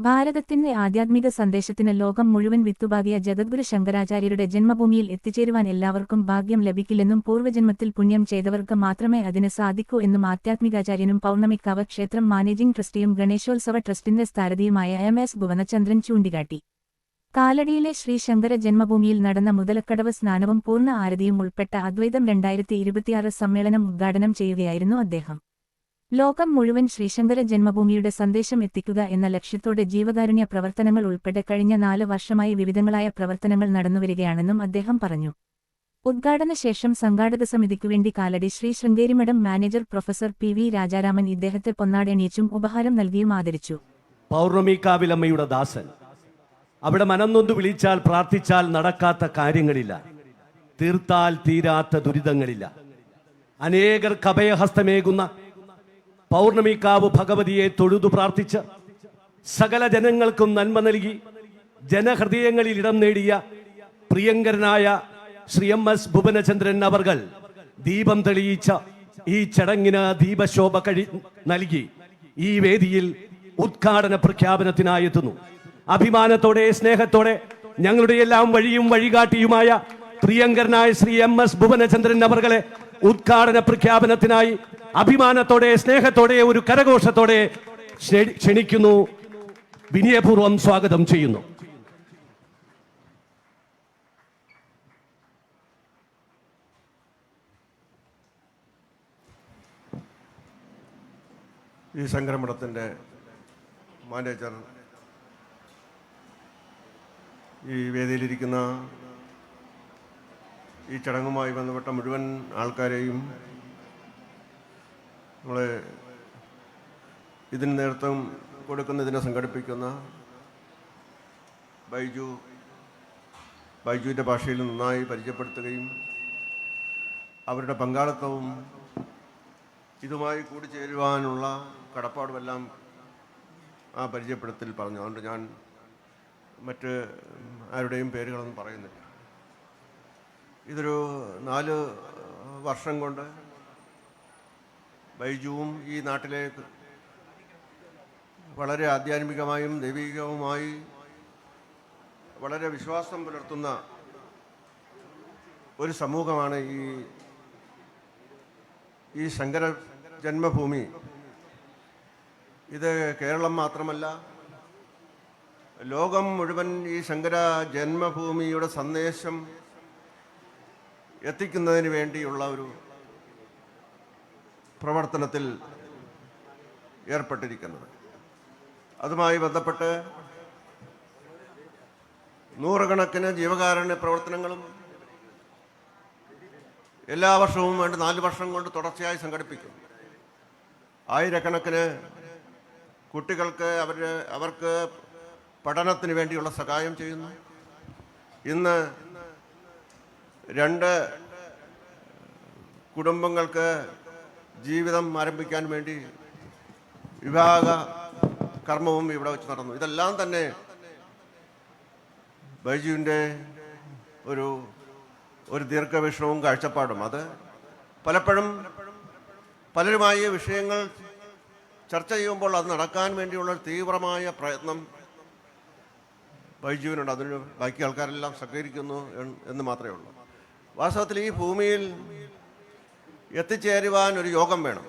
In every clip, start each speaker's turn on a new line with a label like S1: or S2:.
S1: ഭാരതത്തിന്റെ ആധ്യാത്മിക സന്ദേശത്തിന് ലോകം മുഴുവൻ വിത്തുപാകിയ ജഗദ്ഗുരു ശങ്കരാചാര്യരുടെ ജന്മഭൂമിയിൽ എത്തിച്ചേരുവാൻ എല്ലാവർക്കും ഭാഗ്യം ലഭിക്കില്ലെന്നും പൂർവ്വജന്മത്തിൽ പുണ്യം ചെയ്തവർക്ക് മാത്രമേ അതിന് സാധിക്കൂ എന്നും ആധ്യാത്മികാചാര്യനും പൗർണമിക്കാവ് ക്ഷേത്രം മാനേജിംഗ് ട്രസ്റ്റിയും ഗണേശോത്സവ ട്രസ്റ്റിന്റെ സ്ഥാരതിയുമായ എം.എസ്. ഭുവനചന്ദ്രൻ ചൂണ്ടിക്കാട്ടി. കാലടിയിലെ ശ്രീ ശങ്കര ജന്മഭൂമിയിൽ നടന്ന മുതലക്കടവ് സ്നാനവും പൂർണ്ണ ആരതിയും ഉൾപ്പെട്ട അദ്വൈതം 2026 സമ്മേളനം ഉദ്ഘാടനം ചെയ്യുകയായിരുന്നു അദ്ദേഹം. ലോകം മുഴുവൻ ശ്രീശങ്കര ജന്മഭൂമിയുടെ സന്ദേശം എത്തിക്കുക എന്ന ലക്ഷ്യത്തോടെ ജീവകാരുണ്യ പ്രവർത്തനങ്ങൾ ഉൾപ്പെടെ കഴിഞ്ഞ 4 വർഷമായി വിവിധങ്ങളായ പ്രവർത്തനങ്ങൾ നടന്നുവരികയാണെന്നും അദ്ദേഹം പറഞ്ഞു. ഉദ്ഘാടന ശേഷം സംഘാടക സമിതിക്കുവേണ്ടി കാലടി ശ്രീ ശൃംഗേരിമഠം മാനേജർ പ്രൊഫസർ പി.വി. രാജാരാമൻ ഇദ്ദേഹത്തെ പൊന്നാടയണിയിച്ചും ഉപഹാരം നൽകിയും ആദരിച്ചു.
S2: പൗർണമിക്കാവിലമ്മയുടെ ദാസൻ. അവിടെ മനംനൊന്തു വിളിച്ചാൽ പ്രാർത്ഥിച്ചാൽ നടക്കാത്ത കാര്യങ്ങളില്ല, തീർത്താൽ തീരാത്ത ദുരിതങ്ങളില്ല. അനേകർക്ക് അഭയഹസ്തമേകുന്ന പൗർണമിക്കാവ് ഭഗവതിയെ തൊഴുതു പ്രാർത്ഥിച്ച് സകല ജനങ്ങൾക്കും നന്മ നൽകി ജനഹൃദയങ്ങളിൽ ഇടം നേടിയ പ്രിയങ്കരനായ ശ്രീ എം.എസ്. ഭുവനചന്ദ്രൻ അവർകൾ ദീപം തെളിയിച്ച ഈ ചടങ്ങിന് ദീപശോഭ നൽകി ഈ വേദിയിൽ ഉദ്ഘാടന പ്രഖ്യാപനത്തിനായി എത്തുന്നു. അഭിമാനത്തോടെ സ്നേഹത്തോടെ ഞങ്ങളുടെ എല്ലാം വഴിയും വഴികാട്ടിയുമായ പ്രിയങ്കരനായ ശ്രീ എം.എസ്. ഭുവനചന്ദ്രൻ അവർകളെ ഉദ്ഘാടന പ്രഖ്യാപനത്തിനായി അഭിമാനത്തോടെ സ്നേഹത്തോടെ ഒരു കരഘോഷത്തോടെ ക്ഷണിക്കുന്നു, വിനയപൂർവ്വം സ്വാഗതം ചെയ്യുന്നു.
S3: ഈ ശങ്കരമഠത്തിൻ്റെ മാനേജർ, ഈ വേദിയിലിരിക്കുന്ന ഈ ചടങ്ങുമായി ബന്ധപ്പെട്ട മുഴുവൻ ആൾക്കാരെയും, നമ്മളെ ഇതിന് നേതൃത്വം കൊടുക്കുന്ന, ഇതിനെ സംഘടിപ്പിക്കുന്ന ബൈജുവിൻ്റെ ഭാഷയിൽ നന്നായി പരിചയപ്പെടുത്തുകയും അവരുടെ പങ്കാളിത്തവും ഇതുമായി കൂടിച്ചേരുവാനുള്ള കടപ്പാടുമെല്ലാം ആ പരിചയപ്പെടുത്തൽ പറഞ്ഞു. അതുകൊണ്ട് ഞാൻ മറ്റ് ആരുടെയും പേരുകളൊന്നും പറയുന്നില്ല. ഇതൊരു 4 വർഷം കൊണ്ട് ബൈജുവും ഈ നാട്ടിലേക്ക് വളരെ ആധ്യാത്മികമായും ദൈവികവുമായി വളരെ വിശ്വാസം പുലർത്തുന്ന ഒരു സമൂഹമാണ് ഈ ശങ്കര ജന്മഭൂമി. ഇത് കേരളം മാത്രമല്ല, ലോകം മുഴുവൻ ഈ ശങ്കര ജന്മഭൂമിയുടെ സന്ദേശം എത്തിക്കുന്നതിന് വേണ്ടിയുള്ള ഒരു പ്രവർത്തനത്തിൽ ഏർപ്പെട്ടിരിക്കുന്നത്. അതുമായി ബന്ധപ്പെട്ട് നൂറുകണക്കിന് ജീവകാരുണ്യ പ്രവർത്തനങ്ങളും എല്ലാ വർഷവും 4 വർഷം കൊണ്ട് തുടർച്ചയായി സംഘടിപ്പിക്കും. ആയിരക്കണക്കിന് കുട്ടികൾക്ക് അവർക്ക് പഠനത്തിന് വേണ്ടിയുള്ള സഹായം ചെയ്യുന്നു. ഇന്ന് 2 കുടുംബങ്ങൾക്ക് ജീവിതം ആരംഭിക്കാൻ വേണ്ടി വിവാഹ കർമ്മവും ഇവിടെ വെച്ച് നടന്നു. ഇതെല്ലാം തന്നെ ബൈജുവിൻ്റെ ഒരു ദീർഘവീക്ഷണവും കാഴ്ചപ്പാടും. അത് പലപ്പോഴും പലരുമായി വിഷയങ്ങൾ ചർച്ച ചെയ്യുമ്പോൾ അത് നടക്കാൻ വേണ്ടിയുള്ള തീവ്രമായ പ്രയത്നം ബൈജുവിനുണ്ട്. അതിന് ബാക്കി ആൾക്കാരെല്ലാം സഹകരിക്കുന്നു എന്ന് മാത്രമേ ഉള്ളൂ. വാസ്തവത്തിൽ ഈ ഭൂമിയിൽ എത്തിച്ചേരുവാൻ ഒരു യോഗം വേണം.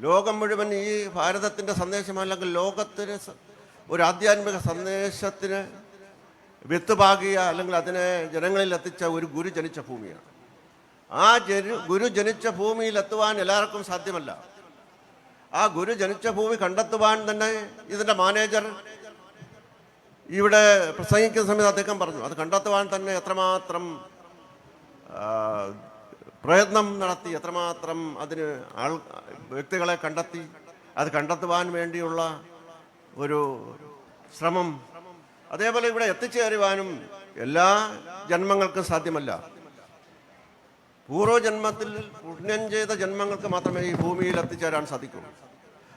S3: ലോകം മുഴുവൻ ഈ ഭാരതത്തിൻ്റെ സന്ദേശം, അല്ലെങ്കിൽ ലോകത്തിന് ഒരു ആധ്യാത്മിക സന്ദേശത്തിന് വിത്തുപാകിയ, അല്ലെങ്കിൽ അതിനെ ജനങ്ങളിൽ എത്തിച്ച ഒരു ഗുരു ജനിച്ച ഭൂമിയാണ്. ആ ഗുരു ജനിച്ച ഭൂമിയിൽ എത്തുവാൻ എല്ലാവർക്കും സാധ്യമല്ല. ആ ഗുരു ജനിച്ച ഭൂമി കണ്ടെത്തുവാൻ തന്നെ ഇതിൻ്റെ മാനേജർ ഇവിടെ പ്രസംഗിക്കുന്ന സമയത്ത് അദ്ദേഹം പറഞ്ഞു, അത് കണ്ടെത്തുവാൻ തന്നെ എത്രമാത്രം പ്രയത്നം നടത്തി, എത്രമാത്രം അതിന് വ്യക്തികളെ കണ്ടെത്തി, അത് കണ്ടെത്തുവാൻ വേണ്ടിയുള്ള ഒരു ശ്രമം. അതേപോലെ ഇവിടെ എത്തിച്ചേരുവാനും എല്ലാ ജന്മങ്ങൾക്കും സാധ്യമല്ല. പൂർവ്വജന്മത്തിൽ പുണ്യം ചെയ്ത ജന്മങ്ങൾക്ക് മാത്രമേ ഈ ഭൂമിയിൽ എത്തിച്ചേരാൻ സാധിക്കുള്ളൂ.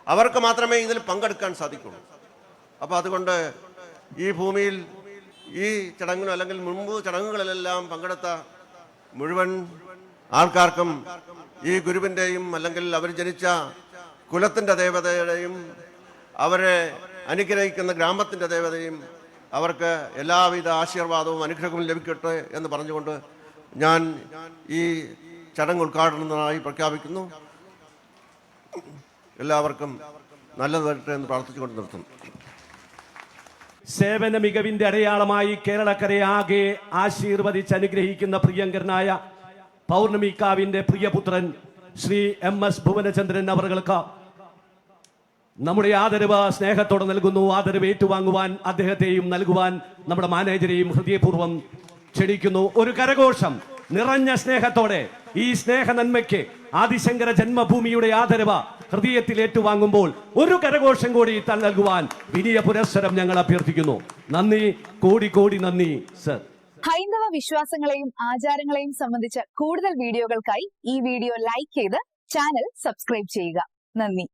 S3: അവർക്ക് മാത്രമേ ഇതിൽ പങ്കെടുക്കാൻ സാധിക്കുള്ളൂ. അപ്പോൾ അതുകൊണ്ട് ഈ ഭൂമിയിൽ ഈ ചടങ്ങിനും അല്ലെങ്കിൽ മുൻപ് ചടങ്ങുകളിലെല്ലാം പങ്കെടുത്ത മുഴുവൻ ആൾക്കാർക്കും ഈ ഗുരുവിൻ്റെയും അല്ലെങ്കിൽ അവർ ജനിച്ച കുലത്തിൻ്റെ ദേവതയുടെയും അവരെ അനുഗ്രഹിക്കുന്ന ഗ്രാമത്തിൻ്റെ ദേവതയും അവർക്ക് എല്ലാവിധ ആശീർവാദവും അനുഗ്രഹവും ലഭിക്കട്ടെ എന്ന് പറഞ്ഞുകൊണ്ട് ഞാൻ ഈ ചടങ്ങ് ഉദ്ഘാടനത്തിനായി പ്രഖ്യാപിക്കുന്നു. എല്ലാവർക്കും നല്ലത് വരട്ടെ എന്ന് പ്രാർത്ഥിച്ചുകൊണ്ട് നിർത്തുന്നു.
S2: സേവന മികവിന്റെ അടയാളമായി കേരളക്കരയെ ആകെ ആശീർവദിച്ച് അനുഗ്രഹിക്കുന്ന പ്രിയങ്കരനായ പൗർണമിക്കാവിന്റെ പ്രിയപുത്രൻ ശ്രീ MS ഭുവനചന്ദ്രൻ അവർക്ക് നമ്മുടെ ആദരവ് സ്നേഹത്തോടെ നൽകുന്നു. ആദരവ് ഏറ്റുവാങ്ങുവാൻ അദ്ദേഹത്തെയും നൽകുവാൻ നമ്മുടെ മാനേജരെയും ഹൃദയപൂർവ്വം ക്ഷണിക്കുന്നു. ഒരു കരഘോഷം നിറഞ്ഞ സ്നേഹത്തോടെ ഈ സ്നേഹ നന്മയ്ക്ക് ആദിശങ്കര ജന്മഭൂമിയുടെ ആദരവ് ഹൃദയത്തിൽ ഏറ്റുവാങ്ങുമ്പോൾ ഒരു കരഘോഷം കൂടി നൽകുവാൻ വിനയ പുരസ്സരം ഞങ്ങൾ അഭ്യർത്ഥിക്കുന്നു. നന്ദി, കോടി കോടി നന്ദി സർ.
S4: ഹൈന്ദവ വിശ്വാസങ്ങളെയും ആചാരങ്ങളെയും സംബന്ധിച്ച കൂടുതൽ വീഡിയോകൾക്കായി ഈ വീഡിയോ ലൈക്ക് ചെയ്ത് ചാനൽ സബ്സ്ക്രൈബ് ചെയ്യുക. നന്ദി.